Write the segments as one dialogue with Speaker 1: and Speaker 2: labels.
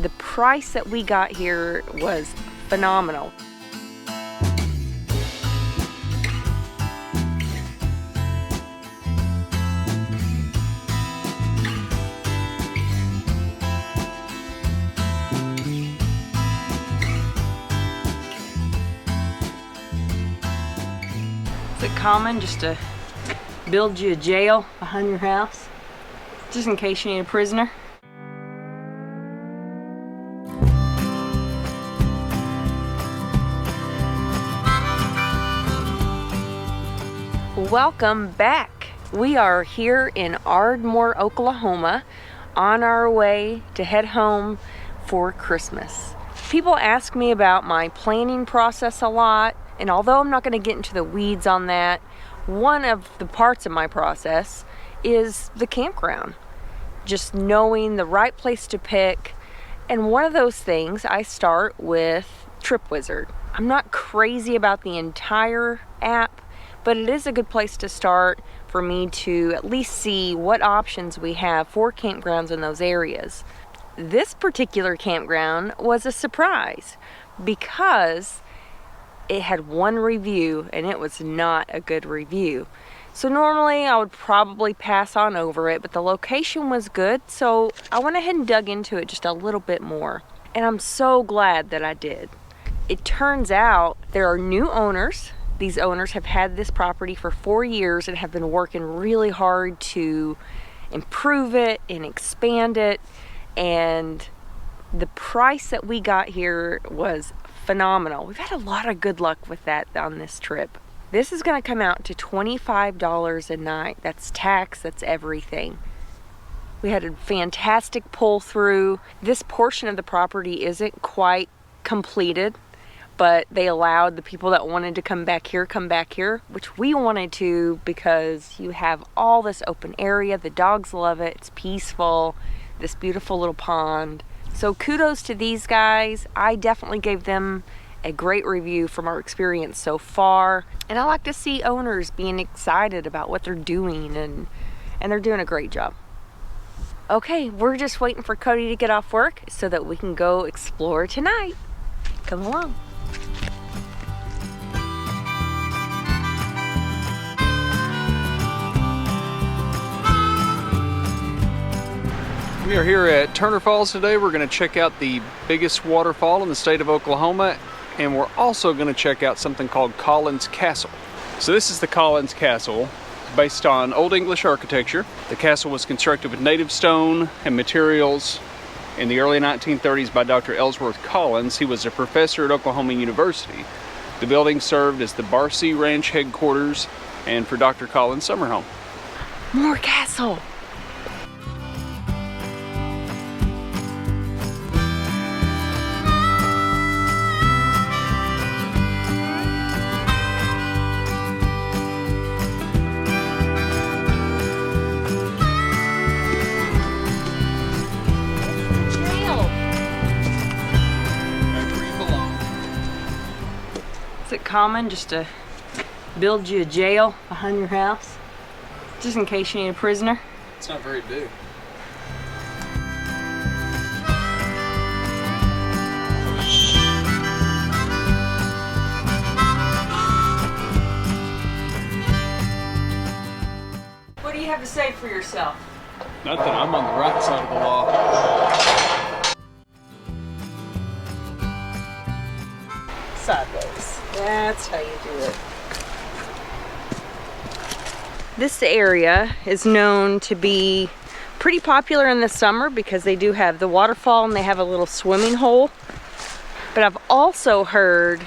Speaker 1: the price that we got here was phenomenal. Is it common just to build you a jail behind your house? Just in case you need a prisoner? Welcome back. We are here in Ardmore, Oklahoma, on our way to head home for Christmas. People ask me about my planning process a lot, and although I'm not going to get into the weeds on that, one of the parts of my process is the campground. Just knowing the right place to pick. And one of those things, I start with TripWizard. I'm not crazy about the entire app, but it is a good place to start for me to at least see what options we have for campgrounds in those areas. This particular campground was a surprise because it had one review and it was not a good review. So normally I would probably pass on over it, but the location was good, so I went ahead and dug into it just a little bit more. And I'm so glad that I did. It turns out there are new owners. These owners have had this property for 4 years and have been working really hard to improve it and expand it. And the price that we got here was phenomenal. We've had a lot of good luck with that on this trip. This is going to come out to $25 a night. That's tax, that's everything. We had a fantastic pull through. This portion of the property isn't quite completed, but they allowed the people that wanted to come back here, which we wanted to because you have all this open area. The dogs love it. It's peaceful. This beautiful little pond. So kudos to these guys. I definitely gave them a great review from our experience so far. And I like to see owners being excited about what they're doing, and they're doing a great job. Okay, we're just waiting for Cody to get off work so that we can go explore tonight. Come along.
Speaker 2: We are here at Turner Falls today. We're going to check out the biggest waterfall in the state of Oklahoma, and we're also going to check out something called Collins Castle. So this is the Collins Castle, based on Old English architecture. The castle was constructed with native stone and materials in the early 1930s by Dr. Ellsworth Collins. He was a professor at Oklahoma University. The building served as the Barcy Ranch headquarters and for Dr. Collins' summer home.
Speaker 1: More castle. Is it common just to build you a jail behind your house? Just in case you need a prisoner?
Speaker 2: It's not very big.
Speaker 1: What do you have to say for yourself?
Speaker 2: Nothing, I'm on the right side of the law.
Speaker 1: Sideways. That's how you do it. This area is known to be pretty popular in the summer because they do have the waterfall and they have a little swimming hole. But I've also heard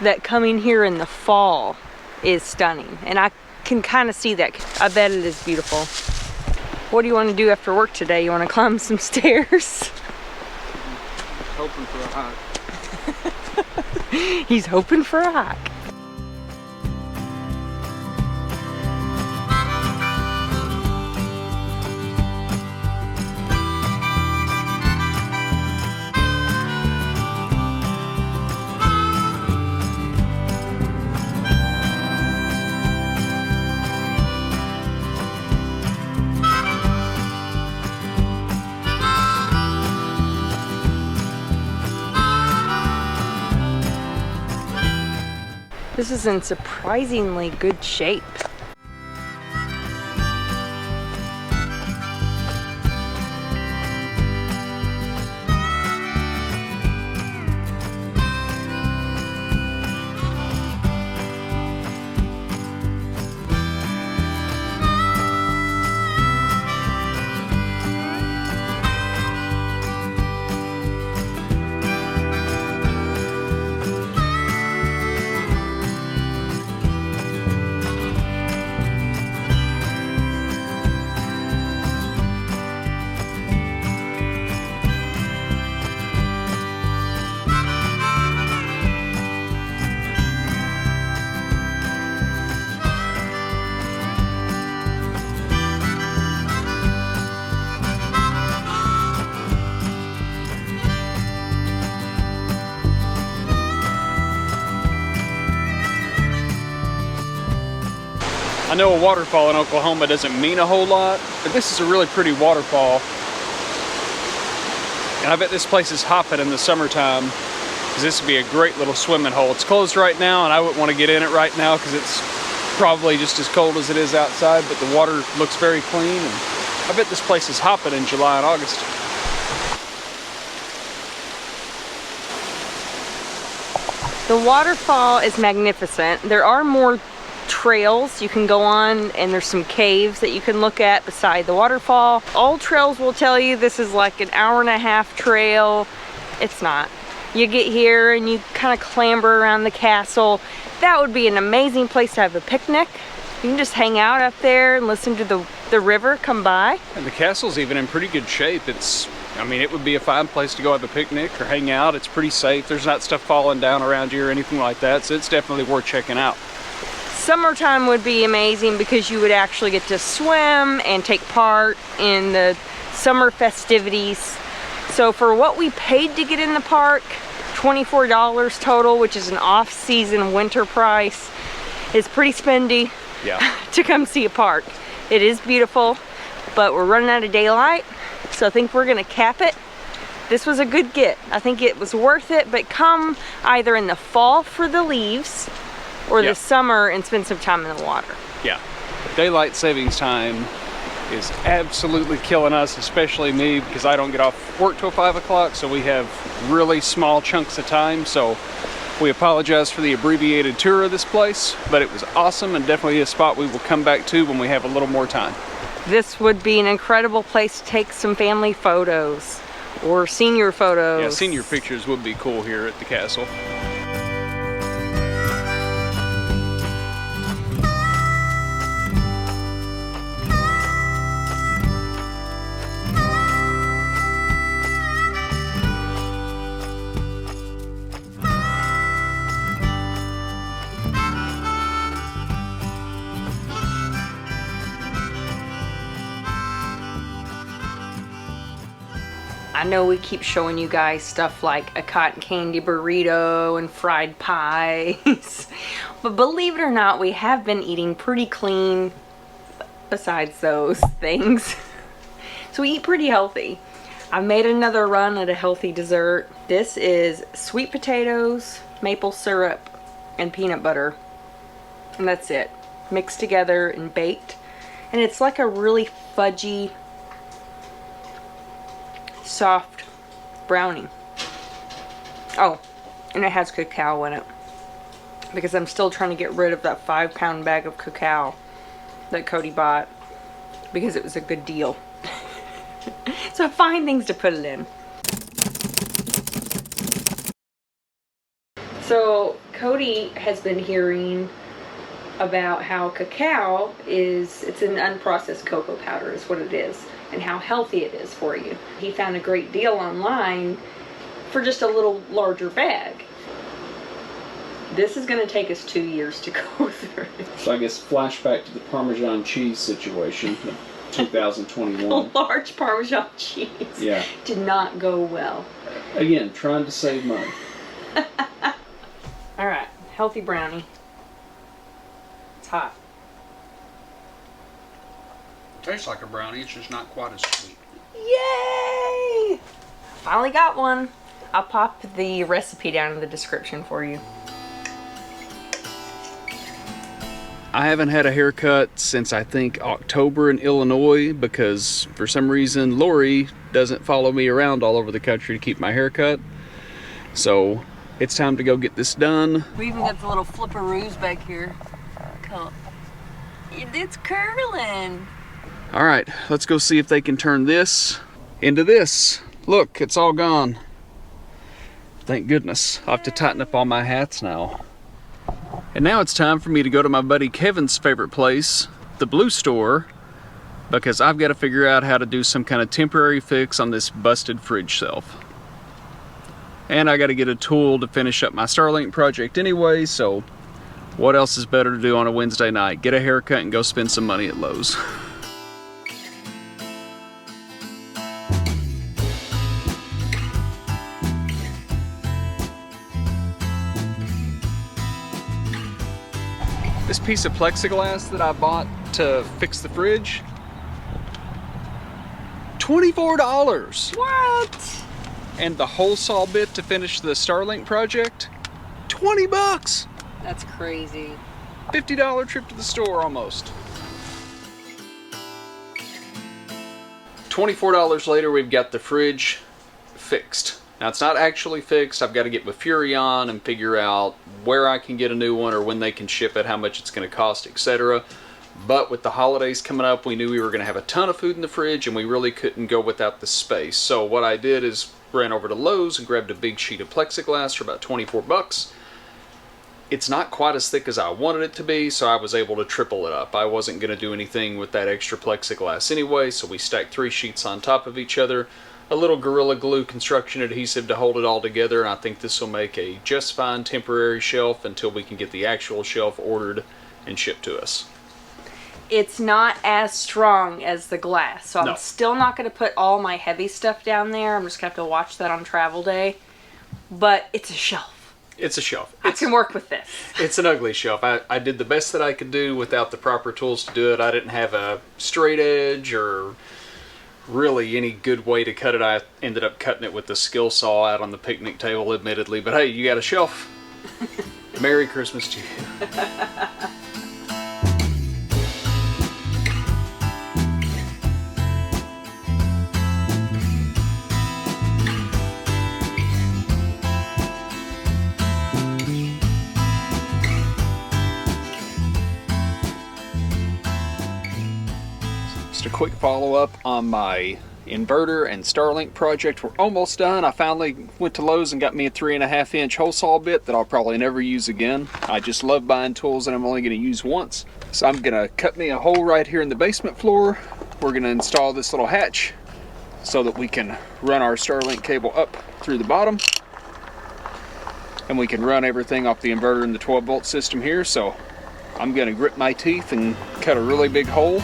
Speaker 1: that coming here in the fall is stunning, and I can kind of see that. I bet it is beautiful. What do you want to do after work today? You want to climb some stairs?
Speaker 2: Hoping for a hike.
Speaker 1: He's hoping for a hike. This is in surprisingly good shape.
Speaker 2: I know a waterfall in Oklahoma doesn't mean a whole lot, but this is a really pretty waterfall. And I bet this place is hopping in the summertime, because this would be a great little swimming hole. It's closed right now, and I wouldn't want to get in it right now because it's probably just as cold as it is outside, but the water looks very clean. And I bet this place is hopping in July and August.
Speaker 1: The waterfall is magnificent. There are more trails you can go on, and there's some caves that you can look at beside the waterfall. All trails will tell you this is like an hour-and-a-half trail. It's not. You get here and you kind of clamber around the castle. That would be an amazing place to have a picnic. You can just hang out up there and listen to the river come by.
Speaker 2: And the castle's even in pretty good shape. I mean, it would be a fine place to go have a picnic or hang out. It's pretty safe. There's not stuff falling down around you or anything like that, so it's definitely worth checking out.
Speaker 1: Summertime would be amazing because you would actually get to swim and take part in the summer festivities. So for what we paid to get in the park, $24 total, which is an off-season winter price, is pretty spendy.
Speaker 2: Yeah.
Speaker 1: To come see a park. It is beautiful, but we're running out of daylight, so I think we're gonna cap it. This was a good get. I think it was worth it, but come either in the fall for the leaves or the summer and spend some time in the water.
Speaker 2: Yeah. Daylight savings time is absolutely killing us, especially me, because I don't get off work till 5 o'clock, so we have really small chunks of time. So we apologize for the abbreviated tour of this place, but it was awesome and definitely a spot we will come back to when we have a little more time.
Speaker 1: This would be an incredible place to take some family photos or senior photos.
Speaker 2: Yeah, senior pictures would be cool here at the castle.
Speaker 1: I know we keep showing you guys stuff like a cotton candy burrito and fried pies, but believe it or not, we have been eating pretty clean besides those things. So we eat pretty healthy. I made another run at a healthy dessert. This is sweet potatoes, maple syrup, and peanut butter. And that's it. Mixed together and baked. And it's like a really fudgy, soft brownie. Oh, and it has cacao in it, because I'm still trying to get rid of that 5-pound bag of cacao that Cody bought because it was a good deal. So I find things to put it in. So Cody has been hearing about how cacao it's an unprocessed cocoa powder is what it is, and how healthy it is for you. He found a great deal online for just a little larger bag. This is going to take us 2 years to go through.
Speaker 2: So I guess flashback to the Parmesan cheese situation of 2021.
Speaker 1: Large Parmesan cheese.
Speaker 2: Yeah.
Speaker 1: Did not go well.
Speaker 2: Again, trying to save money.
Speaker 1: All right, healthy brownie. It's hot.
Speaker 2: Tastes like a brownie, it's just not quite as sweet.
Speaker 1: Yay! Finally got one. I'll pop the recipe down in the description for you.
Speaker 2: I haven't had a haircut since I think October in Illinois because for some reason Lori doesn't follow me around all over the country to keep my hair cut. So it's time to go get this done.
Speaker 1: We even got the little flipperoos back here. Cool. It's curling.
Speaker 2: All right, let's go see if they can turn this into this. Look, it's all gone. Thank goodness. I'll have to tighten up all my hats now. And now it's time for me to go to my buddy Kevin's favorite place, the Blue Store, because I've got to figure out how to do some kind of temporary fix on this busted fridge shelf. And I got to get a tool to finish up my Starlink project anyway, so what else is better to do on a Wednesday night? Get a haircut and go spend some money at Lowe's. This piece of plexiglass that I bought to fix the fridge, $24.
Speaker 1: What?
Speaker 2: And the hole saw bit to finish the Starlink project, 20 bucks.
Speaker 1: That's crazy.
Speaker 2: $50 trip to the store almost. $24 later, we've got the fridge fixed. Now it's not actually fixed. I've got to get with Furrion and figure out where I can get a new one or when they can ship it, how much it's going to cost, etc. But with the holidays coming up, we knew we were going to have a ton of food in the fridge and we really couldn't go without the space. So what I did is ran over to Lowe's and grabbed a big sheet of plexiglass for about 24 bucks. It's not quite as thick as I wanted it to be, so I was able to triple it up. I wasn't going to do anything with that extra plexiglass anyway, so we stacked 3 sheets on top of each other. A little Gorilla Glue construction adhesive to hold it all together, and I think this will make a just fine temporary shelf until we can get the actual shelf ordered and shipped to us.
Speaker 1: It's not as strong as the glass, so I'm still not going to put all my heavy stuff down there. I'm just going to have to watch that on travel day. But it's a shelf.
Speaker 2: It's a shelf.
Speaker 1: I can work with this.
Speaker 2: It's an ugly shelf. I did the best that I could do without the proper tools to do it. I didn't have a straight edge or really any good way to cut it. I ended up cutting it with the skill saw out on the picnic table, admittedly. But hey, you got a shelf. Merry Christmas to you. Just a quick follow-up on my inverter and Starlink project. We're almost done. I finally went to Lowe's and got me a 3.5 inch hole saw bit that I'll probably never use again. I just love buying tools that I'm only going to use once. So I'm going to cut me a hole right here in the basement floor. We're going to install this little hatch so that we can run our Starlink cable up through the bottom. And we can run everything off the inverter and the 12-volt system here. So I'm going to grit my teeth and cut a really big hole.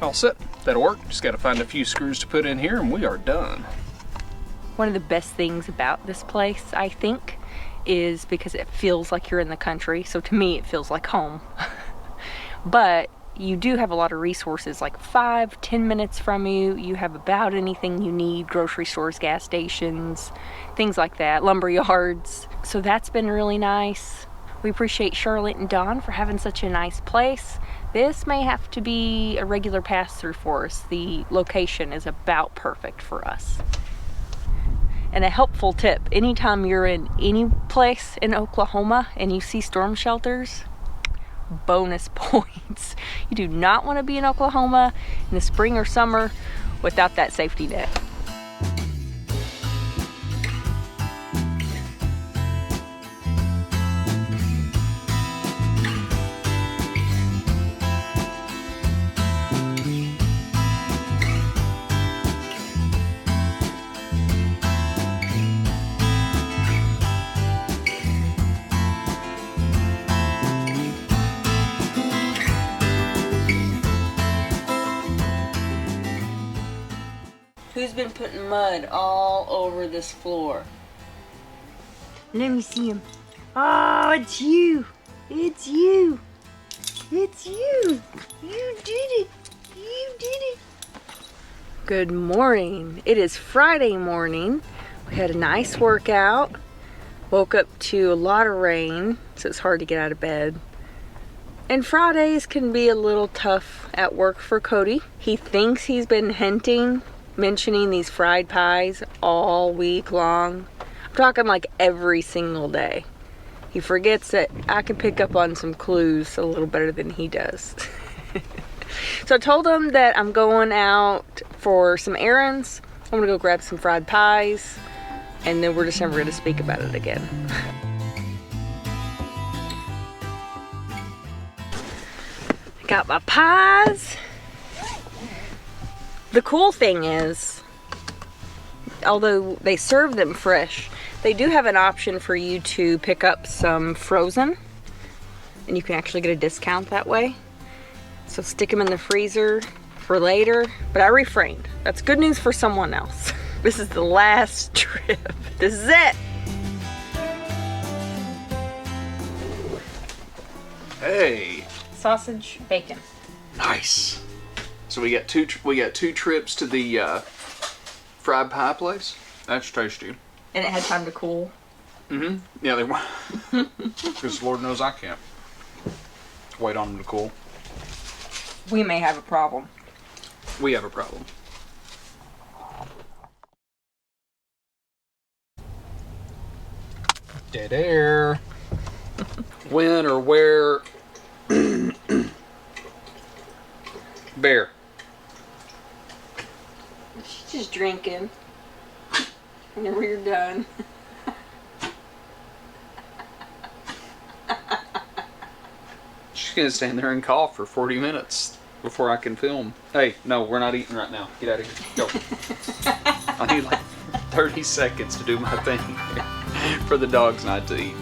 Speaker 2: All set. That'll work. Just got to find a few screws to put in here and we are done.
Speaker 1: One of the best things about this place, I think, is because it feels like you're in the country. So to me, it feels like home. But you do have a lot of resources, like 5-10 minutes from you. You have about anything you need: grocery stores, gas stations, things like that, lumber yards. So that's been really nice. We appreciate Charlotte and Dawn for having such a nice place. This may have to be a regular pass-through for us. The location is about perfect for us. And a helpful tip: anytime you're in any place in Oklahoma and you see storm shelters, bonus points. You do not want to be in Oklahoma in the spring or summer without that safety net. Who's been putting mud all over this floor? Let me see him. Oh, it's you. It's you. It's you. You did it. You did it. Good morning. It is Friday morning. We had a nice workout. Woke up to a lot of rain, so it's hard to get out of bed. And Fridays can be a little tough at work for Cody. He thinks he's been hinting, mentioning these fried pies all week long. I'm talking like every single day. He forgets that I can pick up on some clues a little better than he does. So I told him that I'm going out for some errands. I'm gonna go grab some fried pies, and then we're just never gonna speak about it again. Got my pies. The cool thing is, although they serve them fresh, they do have an option for you to pick up some frozen, and you can actually get a discount that way. So stick them in the freezer for later, but I refrained. That's good news for someone else. This is the last trip. This is it.
Speaker 2: Hey.
Speaker 1: Sausage, bacon.
Speaker 2: Nice. So we got two trips to the fried pie place. That's tasty.
Speaker 1: And it had time to cool.
Speaker 2: Mm-hmm. Yeah, they were. Because Lord knows I can't wait on them to cool.
Speaker 1: We may have a problem.
Speaker 2: We have a problem. Dead air. When or where? Bear.
Speaker 1: She's just drinking. Whenever you're done.
Speaker 2: She's gonna stand there and cough for 40 minutes before I can film. Hey, no, we're not eating right now. Get out of here. Go. I need like 30 seconds to do my thing for the dogs not to eat.